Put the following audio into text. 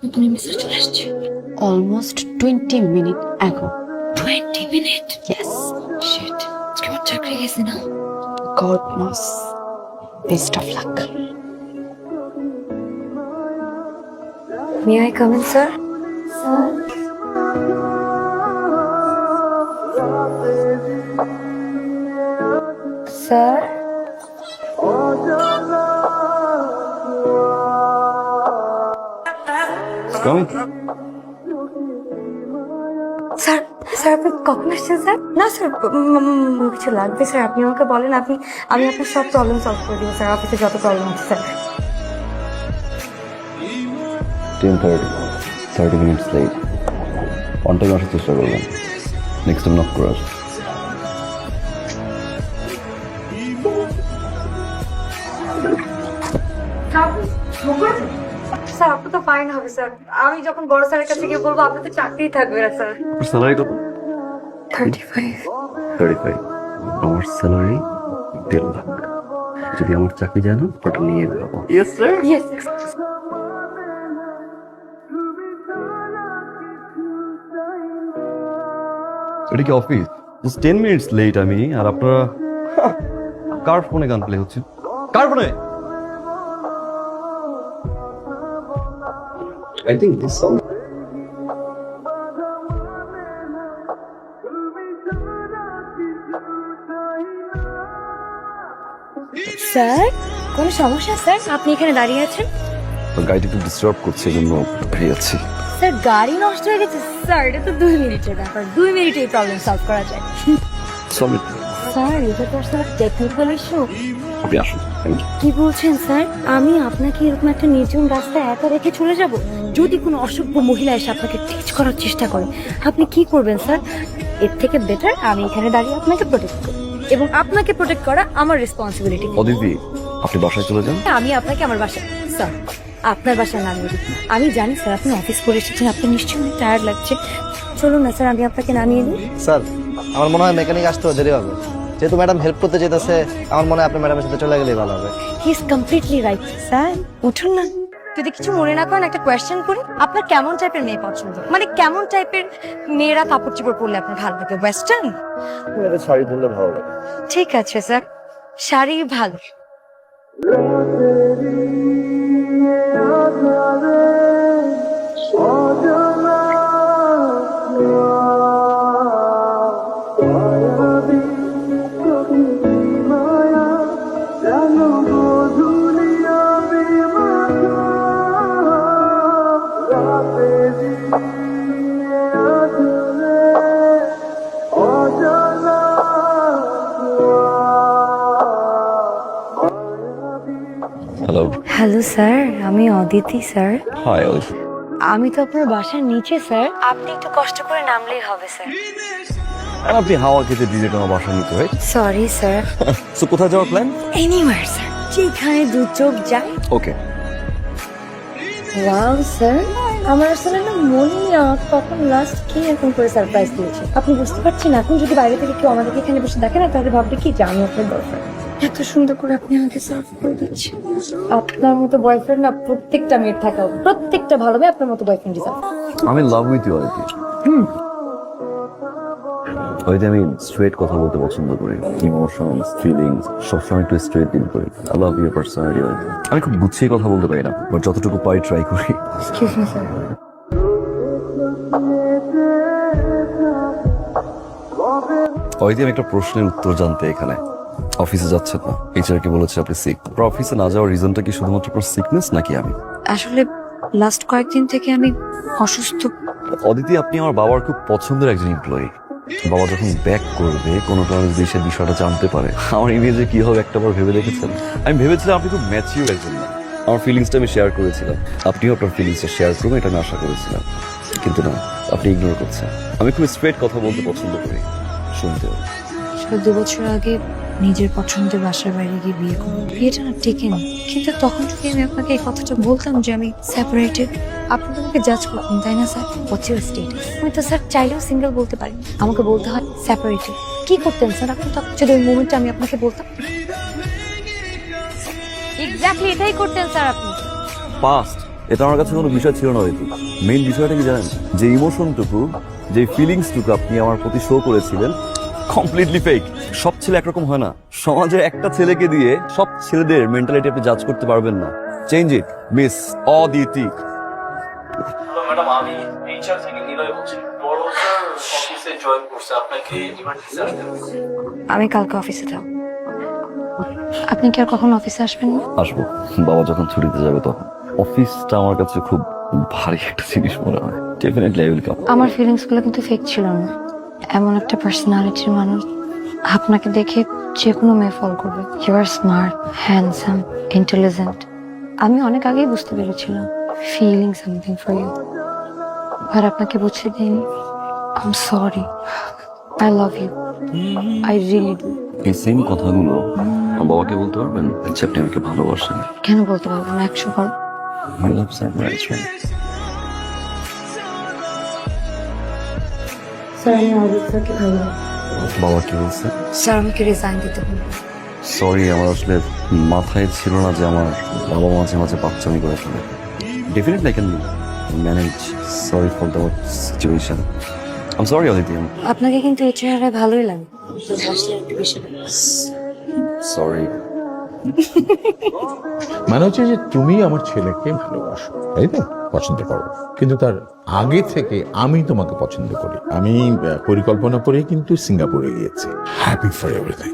নতুন মেসেজ চলে আসছে। Almost 20 minute ago. 20 minute? Yes. Shit, আজকে আমার চাকরি গেছে না। God knows. Best of luck. May I come in, sir? Sir? Come. Sir sir আপনি কখন আসছেন স্যার? না স্যার কিছু লাগবে স্যার, আপনি আমাকে বলেন, আমি আপনার সব প্রবলেম সলভ করে দেবো স্যার। অফিসে যত প্রবলেম আছে sir. 10:30. 30 minutes late. On time আসার চেষ্টা করবেন। নেক্সট টাইম নক করে আসবেন। স্যার আপনি তো ফাইন হবে স্যার। আমি যখন বড় স্যারের কাছে গিয়ে বলবো আপনার তো চাকরিই থাকবে না স্যার। আপনার স্যালারি কত? 35। 35. আমার স্যালারি 1.5 লাখ। যদি আমার চাকরি যায় না ওটা নিয়ে নেবো। Yes sir. ইয়েস। এটা কি অফিস? জাস্ট 10 মিনিটস লেট আমি, আর আপনারা কার ফোনে গান প্লে হচ্ছে? কার ফোনে? I think this song. Sir কোনো সমস্যা স্যার? আপনি এখানে দাঁড়িয়ে আছেন? গাড়িটা একটু ডিস্টার্ব করছে, এই জন্য বেরিয়ে যাচ্ছি। স্যার গাড়ি নষ্ট হয়ে গেছে স্যার, এটা তো 2 মিনিটের ব্যাপার। 2 মিনিটে এই প্রবলেম সলভ করা যায়। সলিড। স্যার এটা তো আসলে টেকনিক্যাল ইস্যু। আপনি আসুন। Thank you. কি বলছেন স্যার? আমি আপনাকে এরকম একটা নির্জন রাস্তায় একা রেখে চলে যাব? যদি কোনো অসভ্য মহিলা এসে আপনাকে টিচ করার চেষ্টা করে আপনি কি করবেন স্যার? এর থেকে বেটার আমি এখানে দাঁড়িয়ে আপনাকে প্রোটেক্ট করি, এবং আপনাকে প্রোটেক্ট করা আমার রেসপন্সিবিলিটি। অদিতি, আপনি বাসায় চলে যান। আমি আপনাকে আমার বাসায়, স্যার আপনার বাসায় নামিয়ে দিই। আমি জানি স্যার আপনি অফিস করে এসেছেন, আপনি নিশ্চয়ই টায়ার্ড লাগছে। চলুন না স্যার, আমি আপনাকে নামিয়ে দিই। স্যার আমার মনে হয় মেকানিক আসতে দেরি হবে, যেহেতু ম্যাডাম হেল্প করতে যেতেছে। আমার মনে হয় আপনি ম্যাডামের সাথে চলে গেলেই ভালো হবে। He is completely right sir, উঠুন না। যদি কিছু মনে না করেন একটা কোয়েশ্চেন করি, আপনার কেমন টাইপের মেয়ে পছন্দ? মানে কেমন টাইপের মেয়েরা কাপড় চোপড় পরলে আপনার ভালো লাগে? ওয়েস্টার্ন? শাড়ি পরলে ভালো লাগে। ঠিক আছে স্যার, শাড়ি ভালো। হ্যালো। হ্যালো স্যার, আমি অদিতি স্যার। হাই অদিতি। আমি তো আপনার বাসার নিচে স্যার, আপনি একটু কষ্ট করে নামলেই হবে স্যার। আর আপনি হাওয়া খেতে ডিরেক্ট আমার বাসা নিতে হয়। Sorry sir. সো কোথায় যাওয়ার প্ল্যান? এনিওয়্যার স্যার, যেখানে দু চোখ যায়। ওকে। ওয়াও স্যার, আমার আসলে না মনে নেই আমাকে কখন লাস্ট কি এরকম করে সারপ্রাইজ দিয়েছে। আপনি বুঝতে পারছেন, এখন যদি বাইরে থেকে কেউ আমাদেরকে এখানে বসে দেখে না, তাহলে ভাববে কি যে আমি আপনার বয়ফ্রেন্ড। এত সুন্দর করে আপনি আমাকে সার্ভ করে দিচ্ছেন। আপনার মতো বয়ফ্রেন্ড না প্রত্যেকটা মেয়ের থাকা উচিত। প্রত্যেকটা ভালো মেয়ে আপনার মতো বয়ফ্রেন্ড ডিজার্ভ। আমি love with you Aditi. Aditi, আমি স্ট্রেট কথা বলতে পছন্দ করি। ইমোশনস, ফিলিংস সবসময় একটু স্ট্রেট ডিল করি। I love your personality Aditi. আমি খুব গুছিয়ে কথা বলতে পারি না, বাট যতটুকু পারি ট্রাই করি। Excuse me sir. অদিতি, আমি একটা প্রশ্নের উত্তর জানতে এখানে অফিসে যাচ্ছেন না। এইচআর কি বলেছে আপনি সিক? আপনার অফিসে না যাওয়ার রিজনটা কি শুধুমাত্র আপনার সিকনেস নাকি আমি? আসলে লাস্ট কয়েকদিন থেকে আমি অসুস্থ। অদিতি, আপনি আমার বাবার খুব পছন্দের একজন এমপ্লয়ি। বাবা যখন ব্যাক করবে কোনো কারণে যদি সে বিষয়টা জানতে পারে, আমার ইমেজে কি হবে একটাবার ভেবে দেখেছেন? আমি ভেবেছিলাম আপনি খুব ম্যাচিউর একজন না। আমার ফিলিংসটা আমি শেয়ার করেছিলাম, আপনিও আপনার ফিলিংসটা শেয়ার করবেন এটা আমি আশা করেছিলাম, কিন্তু না, আপনি ইগনোর করছেন। আমি খুব স্ট্রেট কথা বলতে পছন্দ করি, শুনতেও। 2 বছর আগে নিজের পছন্দের বাসার বাইরে গিয়ে বিয়ে করবো, বিয়েটা না টেকেনি। কিন্তু তখন যদি আমি আপনাকে এই কথাটা বলতাম যে আমি সেপারেটেড, আপনি তো আমাকে জাজ করতেন তাই না স্যার? What's your status? আমি তো স্যার চাইলেও সিঙ্গেল বলতে পারি, আমাকে বলতে হয় সেপারেটেড। কি করতেন স্যার আপনি তখন যদি ওই মুমেন্টে আমি আপনাকে বলতাম? এক্স্যাক্টলি এটাই করতেন স্যার আপনি। পাস্ট এটা আমার কাছে কোনো বিষয় ছিল না হয়তো। মেইন বিষয়টা কি জানেন, যে ইমোশনটুকু, যে ফিলিংসটুকু আপনি আমার প্রতি শো করেছিলেন, কমপ্লিটলি ফেক। সব ছেলে একরকম হয় না। সমাজে একটা ছেলেকে দিয়ে সব ছেলেদের মেন্টালিটি আপনি জাজ করতে পারবেন না। Change it, miss Aditi. Madam, আমি এইচআর থেকে নিলয় বলছি। বড় স্যার অফিসে জয়েন করছে, আপনাকে ইমার্জেন্সি আসতে হবে। আমি কালকে অফিসে থাকবো। আপনি কি আর কখন অফিসে আসবেন না? আসবো, বাবা যখন ছুটিতে যাবে তখন। অফিসটা আমার কাছে খুব ভারী একটা জিনিস মনে হয়। Definitely I will come. আমার ফিলিংস গুলো কিন্তু ফেক ছিল না। এমন একটা পার্সোনালিটির মানুষ, আপনাকে দেখে যে কোনো মেয়ে ফল করবে। You are smart, handsome, intelligent. আমি অনেক আগেই বুঝতে পেরেছিলাম ফিলিং সামথিং ফর ইউ, আর আপনাকে বুঝতে দিইনি। I am sorry, I love you, I really do. এই সেম কথাগুলো আমার বাবাকে বলতে পারবেন যে আপনি আমাকে ভালোবাসেন? কেন বলতে পারবো না? 100 বার। I love sunrise. স্যার, আমি অবস্থাকে ভালো। বাবা কি বলছে? স্যার, আমাকে রিজাইন দিতে বলুন। সরি, আমার আসলে মাথায় ছিল না যে আমার বাবা মাঝে মাঝে বাচ্চামি করে ফেলে। Definitely I can manage. Sorry for the situation. I am sorry Aditi. আপনাকে কিন্তু এই চেহারায় ভালোই লাগে। হাসলে একটু বেশি লাগে। সরি। মানে হচ্ছে যে তুমি আমার ছেলেকে ভালোবাসো, তাই তো? পছন্দ করো, কিন্তু তার আগে থেকে আমি তোমাকে পছন্দ করি। আমি পরিকল্পনা করে কিন্তু সিঙ্গাপুরে গিয়েছি। Happy for everything.